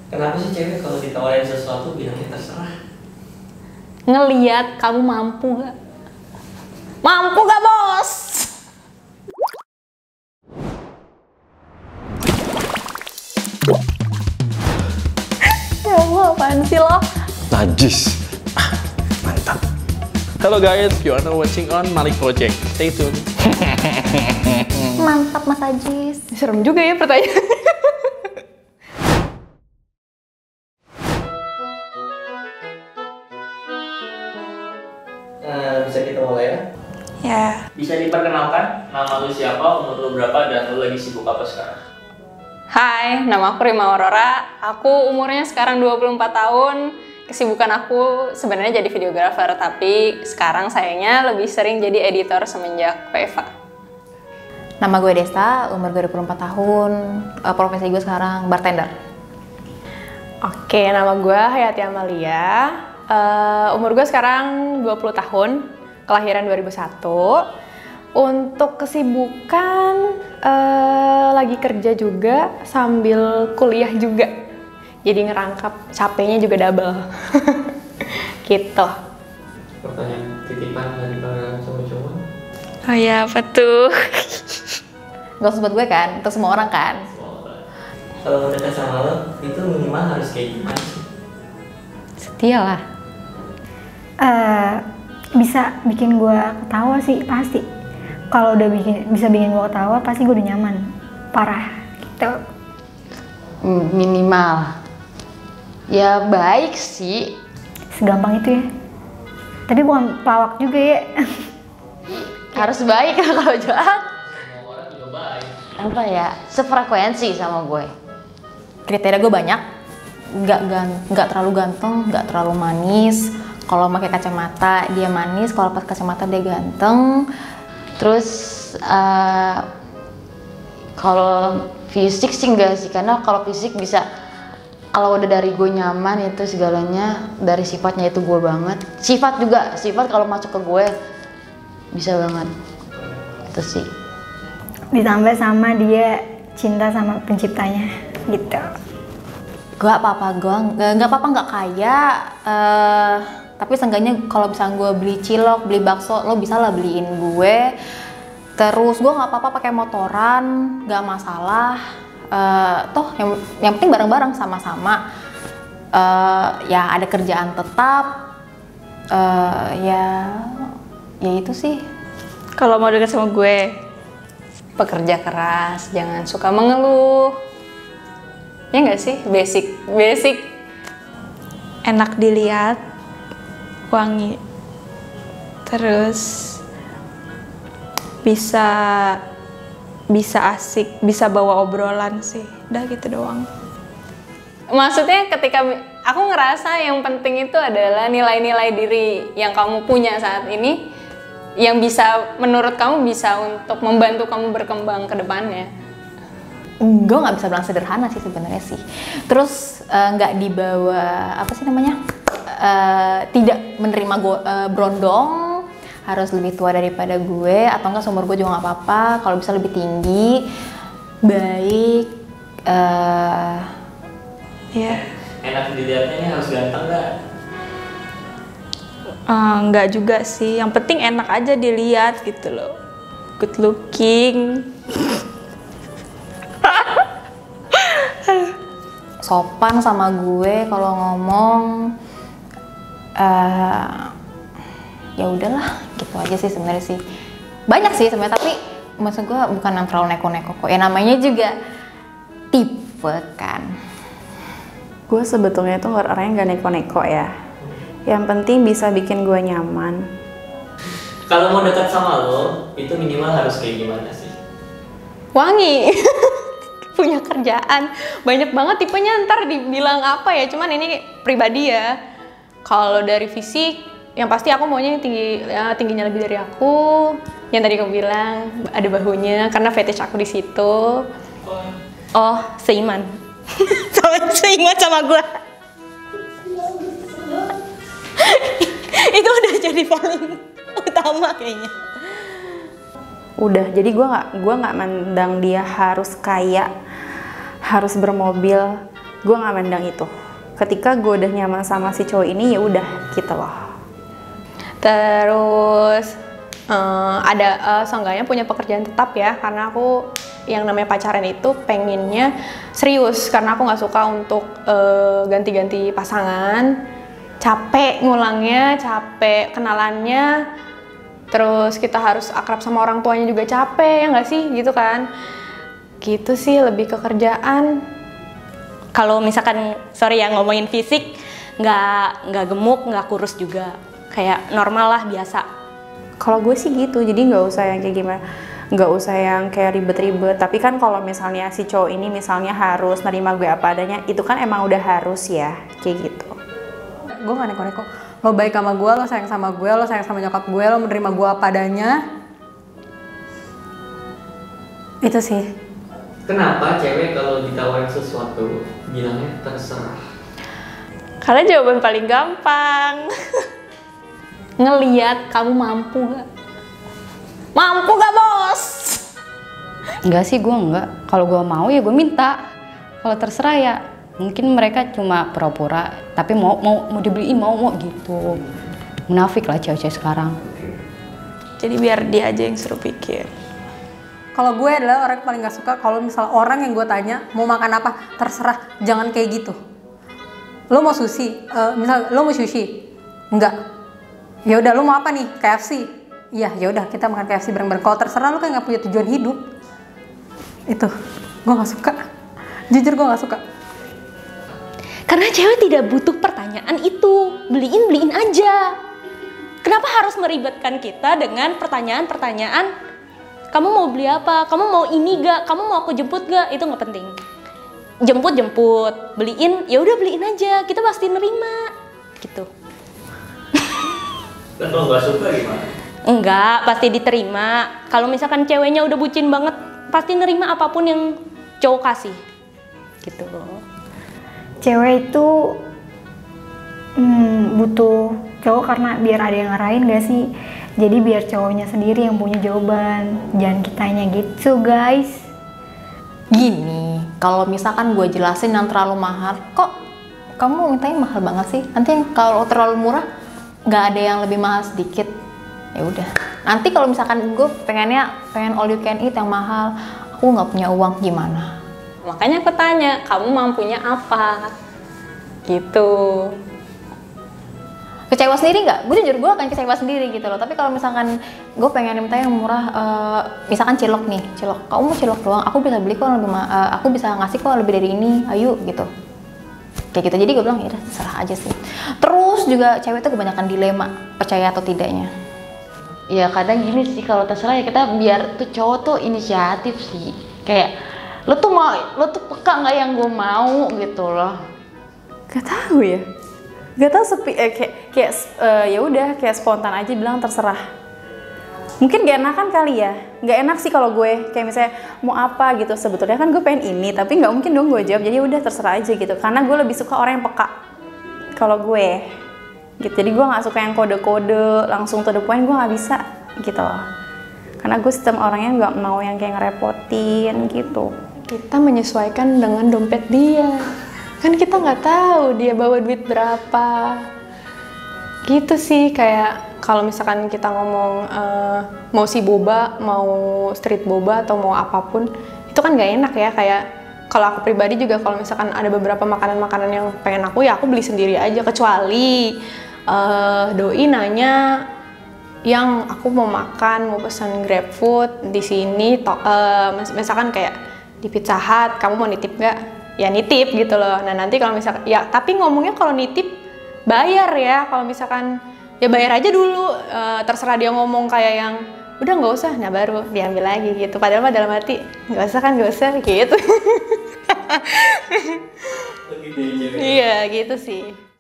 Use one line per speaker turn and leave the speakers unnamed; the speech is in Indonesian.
Kenapa sih cewek kalau ditawarin sesuatu bilangnya terserah?
Ngeliat kamu mampu gak? Mampu gak, bos? Ya Allah, apaan sih lo?
Najis. Mantap.
Hello guys, you are now watching on Malik Project. Stay tuned.
Mantap, Mas Ajis. Serem juga ya pertanyaan.
Bisa kita mulai ya?
Ya.
Bisa diperkenalkan nama lu siapa, umur lu berapa, dan lu lagi sibuk apa sekarang?
Hai, nama aku Rima Aurora. Aku umurnya sekarang 24 tahun. Kesibukan aku sebenarnya jadi videografer, tapi sekarang sayangnya lebih sering jadi editor semenjak PEVA.
Nama gue Desta, umur gue 24 tahun, profesi gue sekarang bartender.
Oke, nama gue Hayati Amalia, umur gue sekarang 20 tahun, kelahiran 2001. Untuk kesibukan, lagi kerja juga sambil kuliah juga. Jadi ngerangkap, capeknya juga double. Gitu.
Pertanyaan titipan dari para cowok-cowok.
Oh ya, apa tuh?
Gak usah buat gue kan, untuk semua orang kan.
Kalau mau dekat sama lo, itu minimal harus kayak gimana sih?
Setia lah.
Bisa bikin gue ketawa sih pasti. Kalau udah bisa bikin gue ketawa, pasti gue udah nyaman. Parah gitu.
Minimal. Ya baik sih.
Segampang itu ya. Tapi bukan pelawak juga ya.
Harus baik lah kalau jahat.
Semua orang juga baik.
Apa ya? Sefrekuensi sama gue. Kriteria gue banyak. Nggak terlalu ganteng, nggak terlalu manis. Kalau pakai kacamata dia manis, kalau pas kacamata dia ganteng. Terus kalau fisik sih enggak sih, karena kalau fisik bisa, kalau udah dari gue nyaman itu segalanya, dari sifatnya itu gue banget. Sifat juga, sifat kalau masuk ke gue bisa banget. Itu sih.
Ditambah sama dia cinta sama penciptanya gitu.
Gue apa-apa, gue nggak apa-apa nggak kaya, tapi seenggaknya kalau misalnya gue beli cilok, beli bakso, lo bisa lah beliin gue. Terus gue nggak apa-apa pakai motoran, nggak masalah. Toh yang penting bareng-bareng sama-sama. Ya ada kerjaan tetap. Ya itu sih.
Kalau mau deket sama gue,
Pekerja keras, jangan suka mengeluh. Ya nggak sih? Basic.
enak dilihat, wangi, terus bisa asik, bisa bawa obrolan sih. Udah gitu doang.
Maksudnya ketika aku ngerasa yang penting itu adalah nilai-nilai diri yang kamu punya saat ini, yang bisa menurut kamu bisa untuk membantu kamu berkembang ke depannya.
Gue nggak bisa bilang sederhana sih sebenarnya sih. Terus nggak dibawa apa sih namanya? Tidak menerima berondong, harus lebih tua daripada gue, atau enggak seumur gue juga nggak apa-apa. Kalau bisa lebih tinggi, baik.
Ya,
Enak dilihatnya ini harus ganteng nggak?
nggak juga sih. Yang penting enak aja dilihat gitu loh. Good looking.
Sopan sama gue kalau ngomong. Ya udahlah, gitu aja sih sebenarnya sih. Banyak sih sebenarnya, tapi maksud gue bukan yang terlalu neko-neko kok. Ya namanya juga tipe kan.
Gue sebetulnya tuh orangnya gak neko-neko ya. Yang penting bisa bikin gue nyaman.
Kalau mau dekat sama lo, itu minimal harus kayak gimana sih?
Wangi. Punya kerjaan. Banyak banget tipenya, ntar dibilang apa ya, cuman ini pribadi ya. Kalau dari fisik, yang pasti aku maunya yang tingginya lebih dari aku. Yang tadi kamu bilang, ada bahunya, karena fetish aku di situ. Oh, seiman. Seiman sama gue. Itu udah jadi paling utama kayaknya.
Udah, jadi gue nggak mandang dia harus kaya, harus bermobil, gue nggak mandang itu. Ketika gue udah nyaman sama si cowok ini, ya udah gitu loh.
Terus ada seenggaknya punya pekerjaan tetap ya, karena aku yang namanya pacaran itu pengennya serius, karena aku nggak suka untuk ganti-ganti pasangan, capek ngulangnya, capek kenalannya, terus kita harus akrab sama orang tuanya juga capek, ya nggak sih gitu kan. Gitu sih, lebih ke kerjaan.
Kalau misalkan, sorry ya ngomongin fisik, nggak gemuk, nggak kurus juga, kayak normal lah, biasa.
Kalau gue sih gitu, jadi nggak usah yang kayak gimana, nggak usah yang kayak ribet-ribet. Tapi kan kalau misalnya si cowok ini misalnya harus nerima gue apa adanya, itu kan emang udah harus ya, kayak gitu.
Gue gak neko-neko, lo baik sama gue, lo sayang sama gue, lo sayang sama nyokap gue, lo menerima gue apa adanya. Itu sih.
Kenapa cewek kalau ditawarin sesuatu bilangnya terserah?
Karena jawaban paling gampang.
Ngeliat kamu mampu gak? Mampu gak bos?
Enggak sih, gue enggak. Kalau gue mau ya gue minta. Kalau terserah ya mungkin mereka cuma pura-pura, tapi mau dibeliin, mau gitu. Munafik lah cewek-cewek sekarang.
Jadi biar dia aja yang suruh pikir.
Kalau gue adalah orang yang paling gak suka kalau misalnya orang yang gue tanya mau makan apa, terserah, jangan kayak gitu. Lo mau sushi, misal lo mau sushi, enggak. Ya udah, lo mau apa nih? KFC. Iya, ya udah kita makan KFC bareng-bareng. Kalau terserah lo kayak nggak punya tujuan hidup. Itu, gue nggak suka. Jujur gue nggak suka.
Karena cewek tidak butuh pertanyaan itu, beliin aja. Kenapa harus meribetkan kita dengan pertanyaan-pertanyaan? Kamu mau beli apa? Kamu mau ini gak? Kamu mau aku jemput gak? Itu nggak penting. Jemput, beliin, ya udah beliin aja. Kita pasti nerima, gitu.
Dan kalau nggak suka gimana?
Enggak, pasti diterima. Kalau misalkan ceweknya udah bucin banget, pasti nerima apapun yang cowok kasih, gitu loh.
Cewek itu butuh cowok karena biar ada yang ngarahin gak sih? Jadi biar cowoknya sendiri yang punya jawaban, jangan kitanya gitu guys.
Gini, kalau misalkan gue jelasin yang terlalu mahal, kok kamu mintanya mahal banget sih? Nanti kalau terlalu murah, nggak ada yang lebih mahal sedikit. Ya udah. Nanti kalau misalkan gue pengen all you can eat yang mahal, aku nggak punya uang, gimana?
Makanya aku tanya, kamu mampunya apa? Gitu.
Kecewa sendiri nggak? Gue jujur gue akan kecewa sendiri gitu loh. Tapi kalau misalkan gue pengen minta yang murah, misalkan cilok nih, kamu mau cilok doang, aku bisa beli kok lebih, aku bisa ngasih kok lebih dari ini, ayo gitu. Kayak gitu. Jadi gue bilang ya udah terserah aja sih. Terus juga cewek itu kebanyakan dilema, percaya atau tidaknya.
Ya kadang gini sih, kalau terserah ya kita biar tuh cowok tuh inisiatif sih. Kayak lo tuh peka nggak yang gue mau gitu loh.
Gak tahu ya. Gak tahu ya udah kayak spontan aja bilang terserah. Mungkin gak enakan kali ya. Gak enak sih kalau gue kayak misalnya mau apa gitu, sebetulnya kan gue pengen ini, tapi nggak mungkin dong gue jawab. Jadi udah terserah aja gitu. Karena gue lebih suka orang yang peka. Kalau gue gitu. Jadi gue nggak suka yang kode-kode langsung to the point, gue nggak bisa gitu loh. Karena gue sistem orangnya nggak mau yang kayak ngerepotin gitu.
Kita menyesuaikan dengan dompet dia. Kan kita nggak tahu dia bawa duit berapa. Gitu sih, kayak kalau misalkan kita ngomong mau si boba, mau street boba atau mau apapun, itu kan nggak enak ya. Kayak kalau aku pribadi juga, kalau misalkan ada beberapa makanan-makanan yang pengen aku, ya aku beli sendiri aja. Kecuali doi nanya yang aku mau makan, mau pesan GrabFood di sini, misalkan kayak di Pizza Hut, kamu mau nitip nggak? Ya nitip gitu loh. Nah nanti kalau misalkan, ya tapi ngomongnya kalau nitip bayar ya. Kalau misalkan ya bayar aja dulu, terserah dia ngomong kayak yang udah nggak usah, nah baru diambil lagi gitu. Padahal mah dalam hati nggak usah kan, nggak usah gitu. Iya gitu sih.